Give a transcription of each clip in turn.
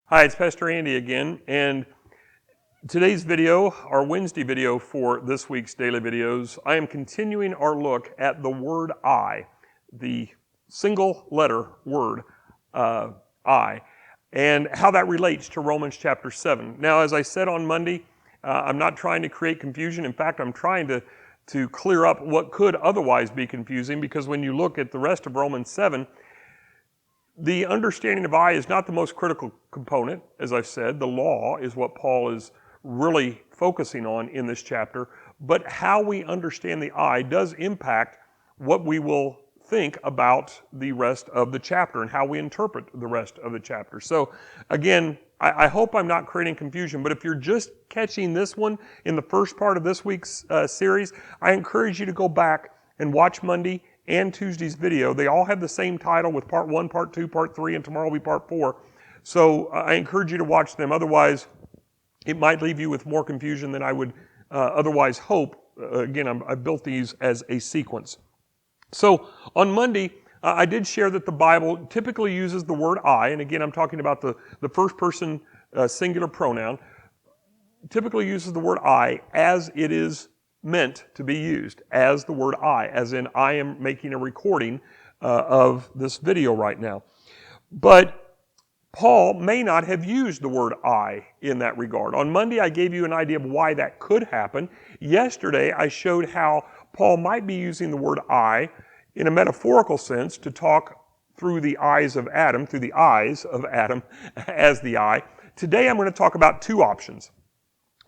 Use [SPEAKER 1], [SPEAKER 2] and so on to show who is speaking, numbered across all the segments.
[SPEAKER 1] Hi, it's Pastor Andy again, and today's video, our Wednesday video for this week's daily videos, I am continuing our look at the word I, the single letter word I, and how that relates to Romans chapter 7. Now, as I said on Monday, I'm not trying to create confusion. In fact, I'm trying to clear up what could otherwise be confusing, because when you look at the rest of Romans 7, the understanding of I is not the most critical component. As I've said, the law is what Paul is really focusing on in this chapter, but how we understand the I does impact what we will think about the rest of the chapter and how we interpret the rest of the chapter. So again, I hope I'm not creating confusion, but if you're just catching this one in the first part of this week's series, I encourage you to go back and watch Monday and Tuesday's video. They all have the same title with part 1, part 2, part 3, and tomorrow will be part 4. So I encourage you to watch them. Otherwise, it might leave you with more confusion than I would otherwise hope. Again, I built these as a sequence. So on Monday, I did share that the Bible typically uses the word I, and again, I'm talking about the first person singular pronoun, typically uses the word I as it is meant to be used, as the word I, as in I am making a recording of this video right now. But Paul may not have used the word I in that regard. On Monday, I gave you an idea of why that could happen. Yesterday, I showed how Paul might be using the word I in a metaphorical sense to talk through the eyes of Adam, as the I. Today, I'm going to talk about two options.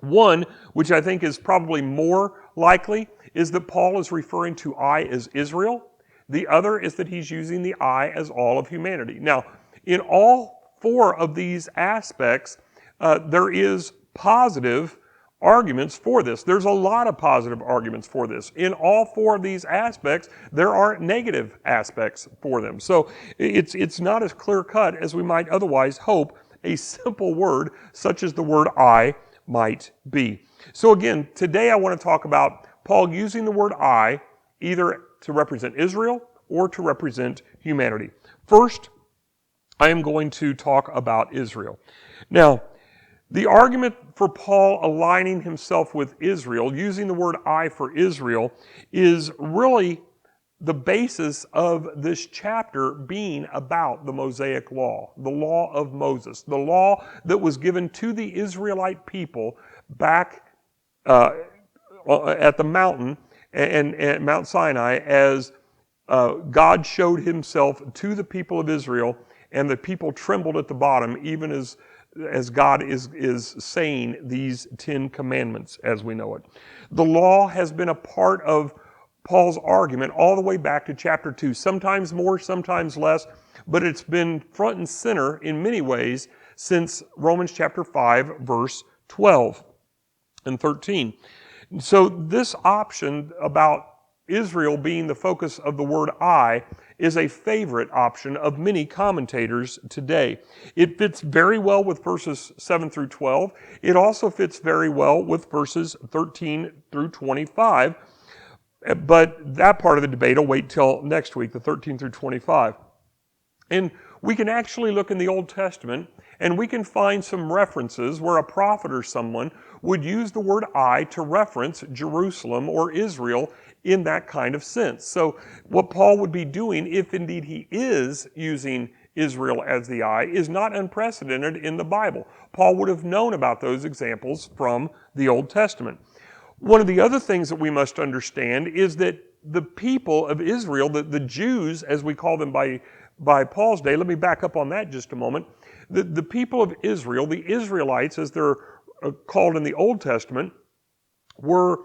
[SPEAKER 1] One, which I think is probably more likely, is that Paul is referring to I as Israel. The other is that he's using the I as all of humanity. Now, in all four of these aspects, there is positive arguments for this. There's a lot of positive arguments for this. In all four of these aspects, there are negative aspects for them. So it's not as clear-cut as we might otherwise hope a simple word such as the word I might be. So again, today I want to talk about Paul using the word I either to represent Israel or to represent humanity. First, I am going to talk about Israel. Now, the argument for Paul aligning himself with Israel, using the word I for Israel, is really the basis of this chapter being about the Mosaic law, the law of Moses, the law that was given to the Israelite people back at the mountain and at Mount Sinai as God showed himself to the people of Israel, and the people trembled at the bottom, even as God is saying these 10 commandments as we know it. The law has been a part of Paul's argument all the way back to chapter 2, sometimes more, sometimes less, but it's been front and center in many ways since Romans chapter 5, verse 12 and 13. So this option about Israel being the focus of the word I is a favorite option of many commentators today. It fits very well with verses 7 through 12. It also fits very well with verses 13 through 25. But that part of the debate will wait till next week, the 13 through 25. And we can actually look in the Old Testament and we can find some references where a prophet or someone would use the word I to reference Jerusalem or Israel in that kind of sense. So what Paul would be doing, if indeed he is using Israel as the I, is not unprecedented in the Bible. Paul would have known about those examples from the Old Testament. One of the other things that we must understand is that the people of Israel, the Jews, as we call them by Paul's day, let me back up on that just a moment. The people of Israel, the Israelites, as they're called in the Old Testament, were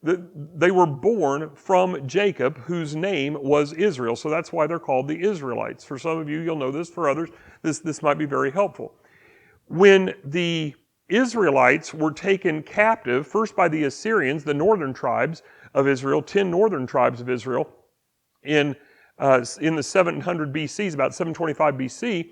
[SPEAKER 1] they were born from Jacob, whose name was Israel. So that's why they're called the Israelites. For some of you, you'll know this. For others, this might be very helpful. When the Israelites were taken captive, first by the Assyrians, the northern tribes of Israel, 10 northern tribes of Israel, in the 700 BC, about 725 BC,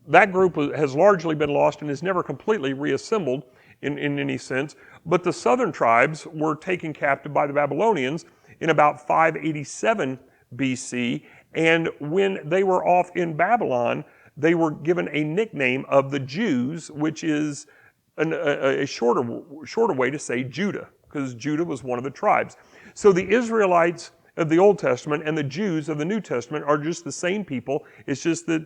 [SPEAKER 1] that group has largely been lost and is never completely reassembled in any sense. But the southern tribes were taken captive by the Babylonians in about 587 BC, and when they were off in Babylon, they were given a nickname of the Jews, which is a shorter way to say Judah, because Judah was one of the tribes. So the Israelites of the Old Testament and the Jews of the New Testament are just the same people. It's just that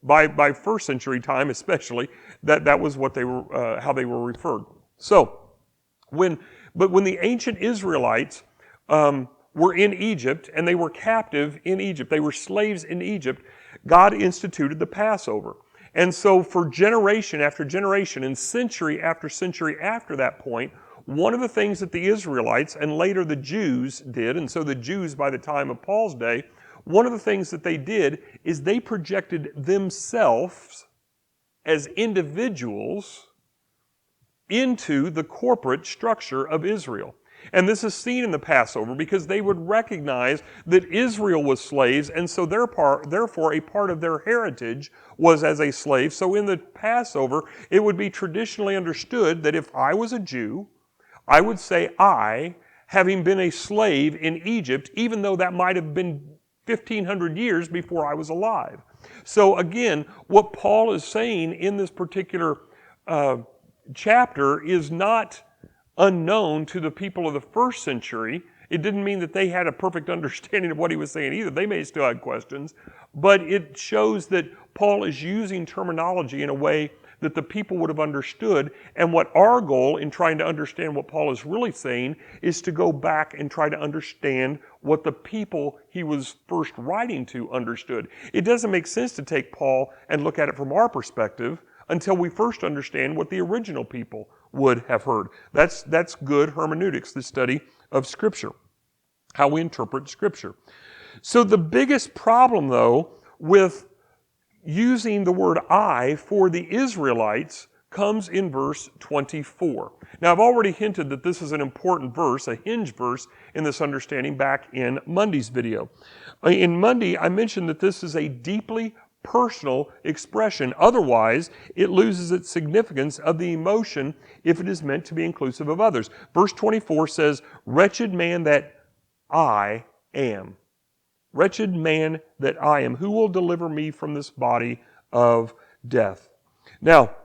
[SPEAKER 1] by first century time, especially, that was what they were, how they were referred. So, when the ancient Israelites were in Egypt and they were captive in Egypt, they were slaves in Egypt, God instituted the Passover. And so for generation after generation and century after century after that point, one of the things that the Israelites and later the Jews did, and so the Jews by the time of Paul's day, one of the things that they did is they projected themselves as individuals into the corporate structure of Israel. And this is seen in the Passover because they would recognize that Israel was slaves, and so therefore a part of their heritage was as a slave. So in the Passover, it would be traditionally understood that if I was a Jew, I would say I, having been a slave in Egypt, even though that might have been 1,500 years before I was alive. So again, what Paul is saying in this particular chapter is not unknown to the people of the first century. It didn't mean that they had a perfect understanding of what he was saying either. They may still have questions, but it shows that Paul is using terminology in a way that the people would have understood. And what our goal in trying to understand what Paul is really saying is to go back and try to understand what the people he was first writing to understood. It doesn't make sense to take Paul and look at it from our perspective until we first understand what the original people would have heard. That's good hermeneutics, the study of Scripture, how we interpret Scripture. So the biggest problem, though, with using the word I for the Israelites comes in verse 24. Now, I've already hinted that this is an important verse, a hinge verse in this understanding back in Monday's video. In Monday, I mentioned that this is a deeply personal expression. Otherwise, it loses its significance of the emotion if it is meant to be inclusive of others. Verse 24 says, "Wretched man that I am. Wretched man that I am. Who will deliver me from this body of death?" Now,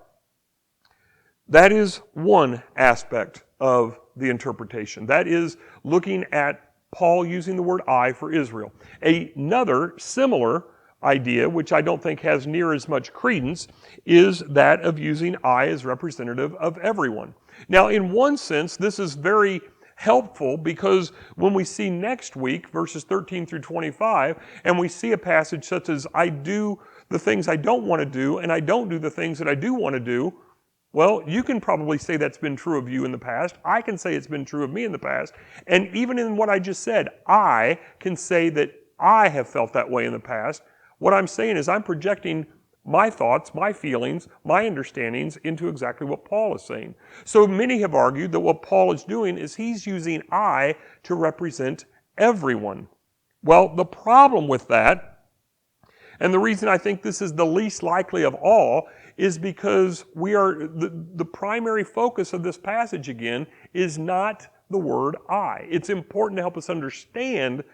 [SPEAKER 1] that is one aspect of the interpretation. That is looking at Paul using the word I for Israel. Another similar idea, which I don't think has near as much credence, is that of using I as representative of everyone. Now, in one sense, this is very helpful because when we see next week, verses 13 through 25, and we see a passage such as, I do the things I don't want to do, and I don't do the things that I do want to do, well, you can probably say that's been true of you in the past. I can say it's been true of me in the past. And even in what I just said, I can say that I have felt that way in the past. What I'm saying is I'm projecting my thoughts, my feelings, my understandings into exactly what Paul is saying. So many have argued that what Paul is doing is he's using I to represent everyone. Well, the problem with that, and the reason I think this is the least likely of all, is because the primary focus of this passage again is not the word I. It's important to help us understand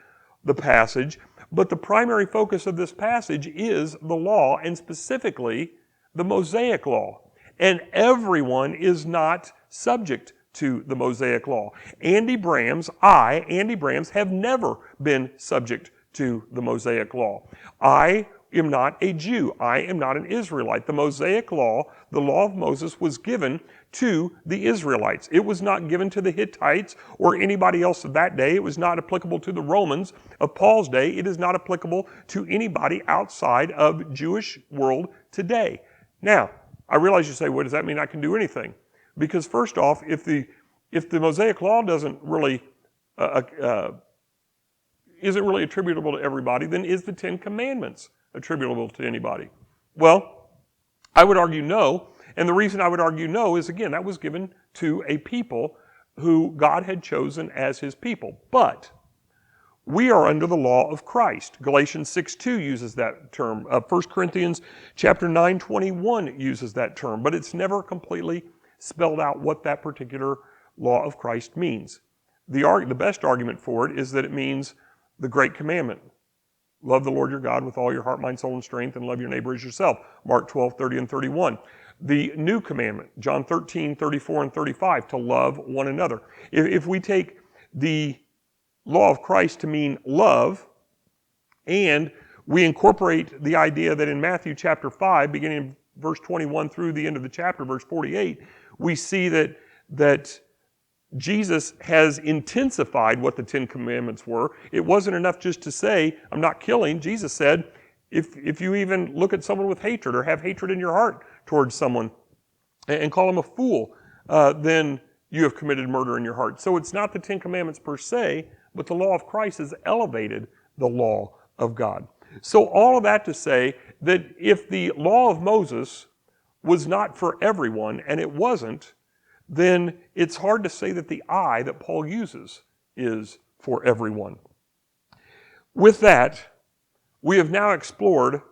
[SPEAKER 1] the passage, but the primary focus of this passage is the law, and specifically the Mosaic law. And everyone is not subject to the Mosaic law. Andy Braams, have never been subject to the Mosaic law. I am not a Jew. I am not an Israelite. The Mosaic law, the law of Moses, was given to the Israelites. It was not given to the Hittites or anybody else of that day. It was not applicable to the Romans of Paul's day. It is not applicable to anybody outside of Jewish world today. Now, I realize you say, what does that mean I can do anything? Because first off, if the Mosaic law doesn't really isn't really attributable to everybody, then is the Ten Commandments attributable to anybody? Well, I would argue no. And the reason I would argue no is, again, that was given to a people who God had chosen as his people. But we are under the law of Christ. Galatians 6:2 uses that term. 1 Corinthians chapter 9:21 uses that term. But it's never completely spelled out what that particular law of Christ means. The best argument for it is that it means the great commandment. Love the Lord your God with all your heart, mind, soul, and strength, and love your neighbor as yourself. Mark 12, 30, and 31. The new commandment, John 13, 34, and 35, to love one another. If we take the law of Christ to mean love, and we incorporate the idea that in Matthew chapter 5, beginning in verse 21 through the end of the chapter, verse 48, we see that Jesus has intensified what the Ten Commandments were. It wasn't enough just to say, I'm not killing. Jesus said, if you even look at someone with hatred or have hatred in your heart towards someone and call them a fool, then you have committed murder in your heart. So it's not the Ten Commandments per se, but the law of Christ has elevated the law of God. So all of that to say that if the law of Moses was not for everyone, and it wasn't, then it's hard to say that the I that Paul uses is for everyone. With that, we have now explored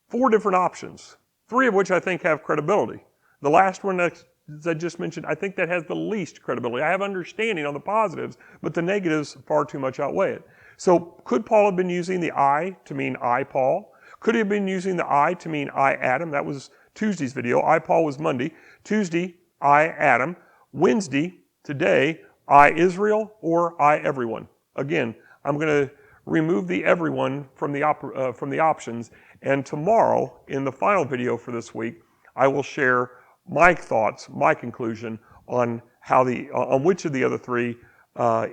[SPEAKER 1] 4 different options, 3 of which I think have credibility. The last one that I just mentioned, I think that has the least credibility. I have understanding on the positives, but the negatives far too much outweigh it. So could Paul have been using the I to mean I, Paul? Could he have been using the I to mean I, Adam? That was Tuesday's video. I, Paul was Monday. Tuesday, I, Adam. Wednesday, today, I, Israel, or I, everyone. Again, I'm going to remove the everyone from the options, and tomorrow, in the final video for this week, I will share my thoughts, my conclusion on on which of the other 3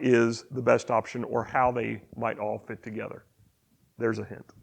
[SPEAKER 1] is the best option or how they might all fit together. There's a hint.